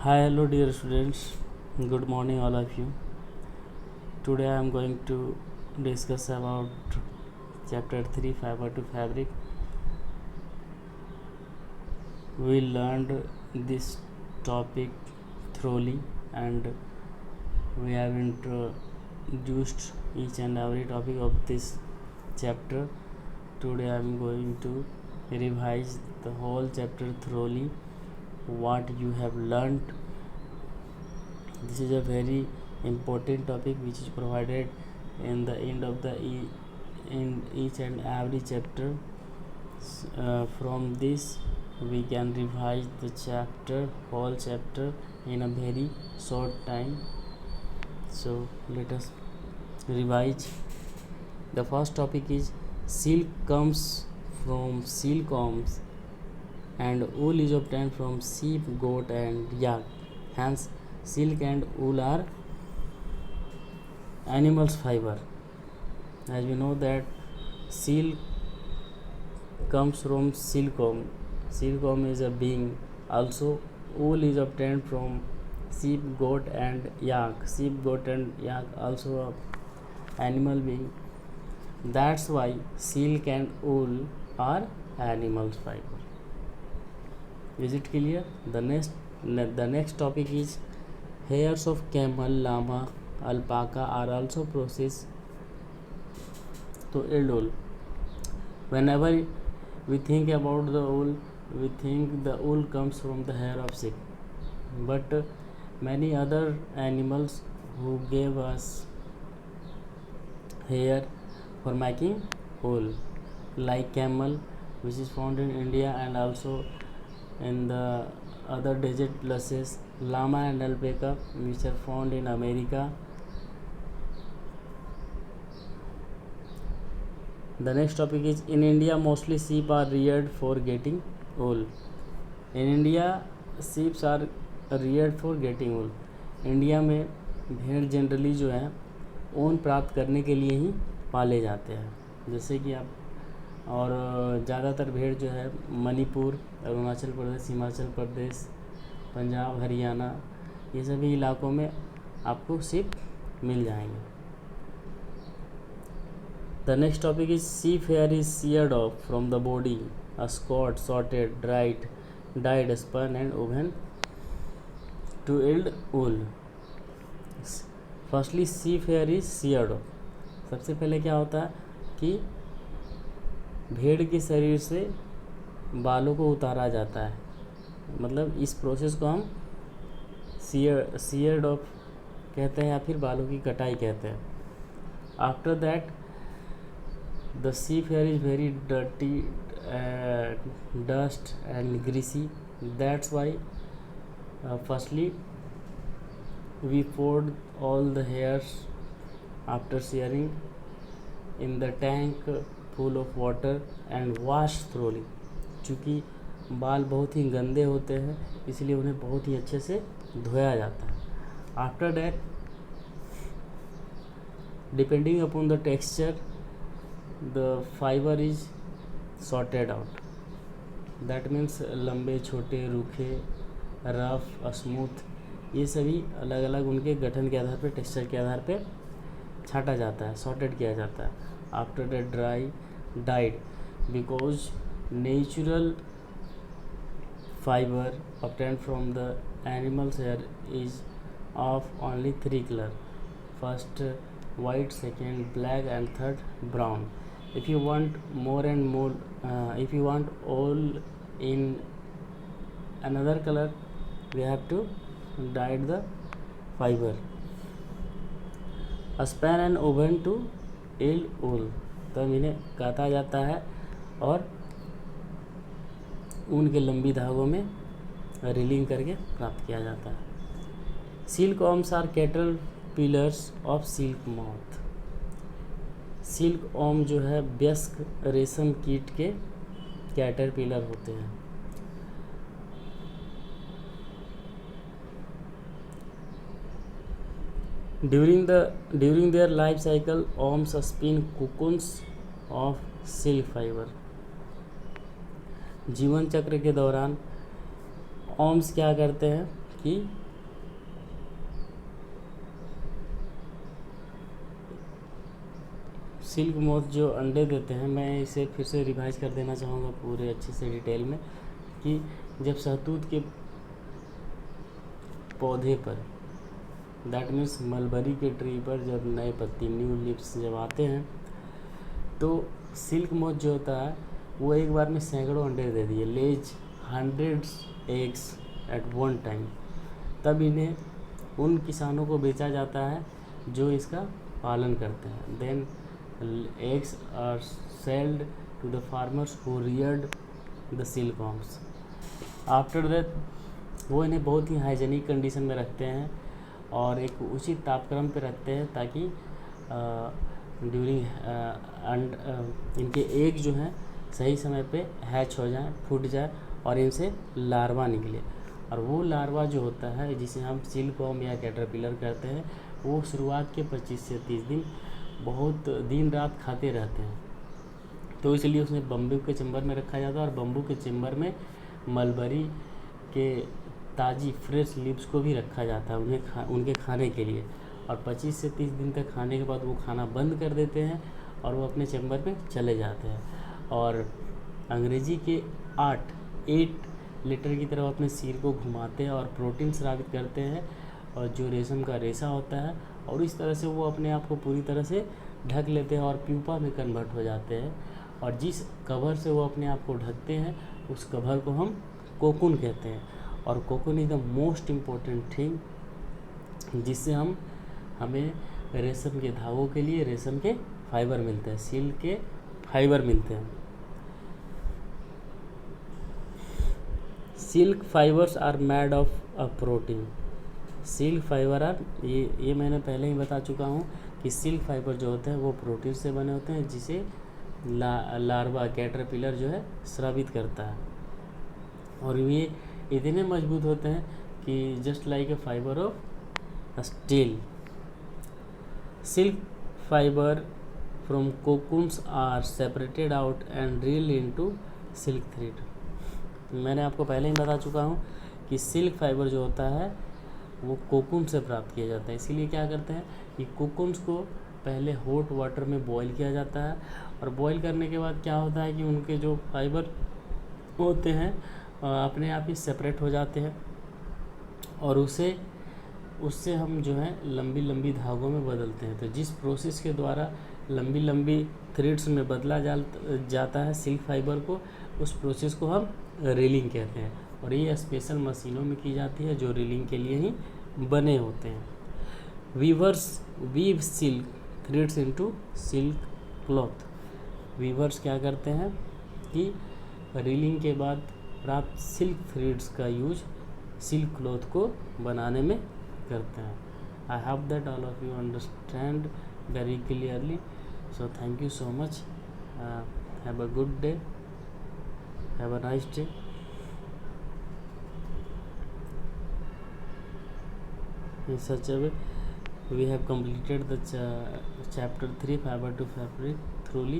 Hi, hello, dear students. Good morning, all of you. Today I am going to discuss about chapter 3 Fiber to Fabric. We learned this topic thoroughly and we have introduced each and every topic of this chapter. Today I am going to revise the whole chapter thoroughly, what you have learned. This is a very important topic which is provided in the end of the in each and every chapter. From this we can revise the whole chapter in a very short time. So let us revise. The first topic is silk comes from silkworms and wool is obtained from sheep, goat and yak. Hence silk and wool are animals fiber. As we know that silk comes from silkworm. Silkworm is a being. Also wool is obtained from sheep, goat and yak. Sheep, goat and yak also a animal being. That's why silk and wool are animals fiber. Is it clear? The next topic is hairs of camel, llama, alpaca are also processed to yield wool. Whenever we think about the wool, we think the wool comes from the hair of sheep, but many other animals who gave us hair for making wool, like camel, which is found in India and also in the other desert places, llama and alpaca, which are found in America. The next topic is in India mostly sheep are reared for getting wool. In India sheep are reared for getting wool. India में भेड़ generally जो है ऊन प्राप्त करने के लिए ही पाले जाते हैं. जैसे कि आप और ज़्यादातर भेड़ जो है मणिपुर, अरुणाचल प्रदेश, हिमाचल प्रदेश, पंजाब, हरियाणा, ये सभी इलाकों में आपको sheep मिल जाएंगे. The next topic is sheep hair is sheared off from the body, scoured, sorted, dyed, spun and woven to yield wool. Firstly sheep hair is sheared off. सबसे पहले क्या होता है कि भेड़ के शरीर से बालों को उतारा जाता है. मतलब इस प्रोसेस को हम sheared off कहते हैं या फिर बालों की कटाई कहते हैं. After that the sheep hair is very dirty, dust and greasy. That's why firstly we poured all the hairs after shearing in the tank full of water and wash thoroughly. चूँकि बाल बहुत ही गंदे होते हैं इसलिए उन्हें बहुत ही अच्छे से धोया जाता है. After that depending upon the texture the fiber is sorted out. That means लंबे, छोटे, रूखे, रफ, स्मूथ, ये सभी अलग अलग उनके गठन के आधार पर, टेक्सचर के आधार पे छाटा जाता है, सॉर्टेड किया जाता है. After that died because natural fibre obtained from the animal's hair is of only 3 color. First white, second black and third brown. If you want more and more, if you want all in another color, we have to dye the fiber. Spun and woven to yield wool. तब इन्हें काटा जाता है और ऊन के लंबी धागों में रीलिंग करके प्राप्त किया जाता है. Silkworms are caterpillars of silk moth. Silk worm जो है वयस्क रेशम कीट के कैटरपिलर होते हैं. During their life cycle worms spin cocoons of silk fibre. जीवन चक्र के दौरान ओम्स क्या करते हैं कि सिल्क मोथ जो अंडे देते हैं, मैं इसे फिर से रिवाइज कर देना चाहूँगा पूरे अच्छे से डिटेल में, कि जब शहतूत के पौधे पर, दैट मीन्स मलबरी के ट्री पर जब नए पत्ती, न्यू लिप्स जब आते हैं, तो सिल्क मोथ जो होता है वो एक बार में सैकड़ों अंडे दे दिए, लेज 100 एग्स एट वन टाइम। तब इन्हें उन किसानों को बेचा जाता है जो इसका पालन करते हैं। Then eggs are selled to the farmers who reared the silkworms. After that वो इन्हें बहुत ही हाइजेनिक कंडीशन में रखते हैं और एक उचित तापक्रम पे रखते हैं, ताकि ड्यूरिंग इनके एग जो हैं सही समय पे हैच हो जाएं, फूट जाए और इनसे लार्वा निकले। और वो लार्वा जो होता है, जिसे हम सिल्कवॉर्म या कैटरपिलर कहते हैं, वो शुरुआत के 25 से 30 दिन बहुत दिन रात खाते रहते हैं। तो इसलिए उसमें बम्बू के चेम्बर में रखा जाता है, और बम्बू के चेम्बर में मलबरी के ताज़ी फ्रेश लीव्स को भी रखा जाता है उनके खाने के लिए। और 25 से 30 दिन तक खाने के बाद वो खाना बंद कर देते हैं और वो अपने चेम्बर में चले जाते हैं। और अंग्रेजी के 8 लीटर की तरफ अपने सिर को घुमाते हैं और प्रोटीन स्रावित करते हैं, और जो रेशम का रेशा होता है, और इस तरह से वो अपने आप को पूरी तरह से ढक लेते हैं और प्यूपा में कन्वर्ट हो जाते हैं। और जिस कवर से वो अपने आप को ढकते हैं, उस कवर को हम कोकून कहते हैं। और cocoon is the most important thing, जिससे हमें रेशम के धागों के लिए रेशम के फाइबर मिलते हैं, सिल्क के फाइबर मिलते हैं। Silk fibres are made of a protein. Silk fibre ये मैंने पहले ही बता चुका हूँ कि सिल्क फाइबर जो होते हैं वो प्रोटीन से बने होते हैं, जिसे लार्वा कैटरपिलर जो है स्रावित करता है। और ये इतने मजबूत होते हैं कि just like a fibre of steel. Silk fibre from cocoons are separated out and drilled into silk thread. मैंने आपको पहले ही बता चुका हूँ कि सिल्क फाइबर जो होता है वो कोकून से प्राप्त किया जाता है। इसीलिए क्या करते हैं कि कोकून्स को पहले हॉट वाटर में बॉईल किया जाता है, और बॉईल करने के बाद क्या होता है कि उनके जो फाइबर होते हैं अपने आप ही सेपरेट हो जाते हैं, और उससे हम जो है लंबी लंबी धागों में बदलते हैं। तो जिस प्रोसेस के द्वारा लंबी लंबी थ्रेड्स में बदला जाता है सिल्क फाइबर को, उस प्रोसेस को हम रीलिंग कहते हैं। और ये स्पेशल मशीनों में की जाती है जो रीलिंग के लिए ही बने होते हैं। Weavers weave silk threads into silk cloth. Weavers क्या करते हैं कि रीलिंग के बाद प्राप्त सिल्क थ्रेड्स का यूज सिल्क क्लॉथ को बनाने में करते हैं। I hope that all of you understand very clearly. So thank you so much. Have a good day, have a nice day. In such a way, we have completed the chapter 3 fiber to fabric thoroughly.